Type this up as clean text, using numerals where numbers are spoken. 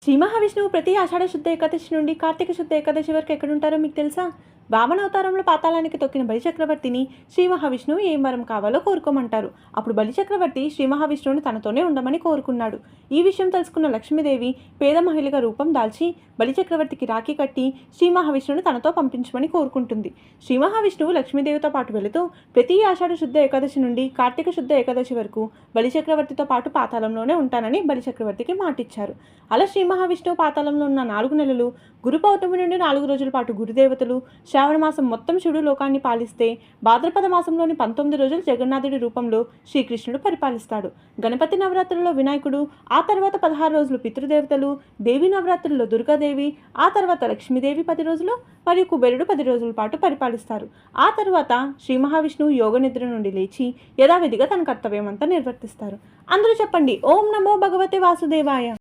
శ్రీ మహావిష్ణువు ప్రతి ఆషాఢ శుద్ధ ఏకాదశి నుండి కార్తీక శుద్ధ ఏకాదశి వరకు ఎక్కడుంటారో మీకు తెలుసా? వామన అవతారంలో పాతాళానికి తొక్కిన బలిచక్రవర్తిని శ్రీ మహావిష్ణువు ఏం వరం కావాలో కోరుకోమంటారు. అప్పుడు బలిచక్రవర్తి శ్రీ మహావిష్ణువుని తనతోనే ఉండమని కోరుకున్నాడు. ఈ విషయం తెలుసుకున్న లక్ష్మీదేవి పేద మహిళగా రూపం దాల్చి బలిచక్రవర్తికి రాఖీ కట్టి శ్రీ మహావిష్ణువుని తనతో పంపించమని కోరుకుంటుంది. శ్రీ మహావిష్ణువు లక్ష్మీదేవితో పాటు వెళుతూ ప్రతి ఆషాఢ శుద్ధ ఏకాదశి నుండి కార్తీక శుద్ధ ఏకాదశి వరకు బలిచక్రవర్తితో పాటు పాతాళంలోనే ఉంటానని బలిచక్రవర్తికి మాటిచ్చారు. అలా శ్రీ మహావిష్ణువు పాతాళంలో ఉన్న 4 నెలలు, గురు పౌర్ణమి నుండి 4 రోజుల పాటు గురుదేవతలు, శ్రావణ మాసం మొత్తం శివుడు లోకాన్ని పాలిస్తే భాద్రపద మాసంలోని 19 రోజులు జగన్నాథుడి రూపంలో శ్రీకృష్ణుడు పరిపాలిస్తాడు. గణపతి నవరాత్రుల్లో వినాయకుడు, ఆ తర్వాత 16 రోజులు పితృదేవతలు, దేవీ నవరాత్రుల్లో దుర్గాదేవి, ఆ తర్వాత లక్ష్మీదేవి 10 రోజులు మరియు కుబేరుడు 10 రోజుల పాటు పరిపాలిస్తారు. ఆ తర్వాత శ్రీ మహావిష్ణువు యోగ నిద్ర నుండి లేచి యథావిధిగా తన కర్తవ్యం అంతా నిర్వర్తిస్తారు. అందరూ చెప్పండి, ఓం నమో భగవతే వాసుదేవాయ.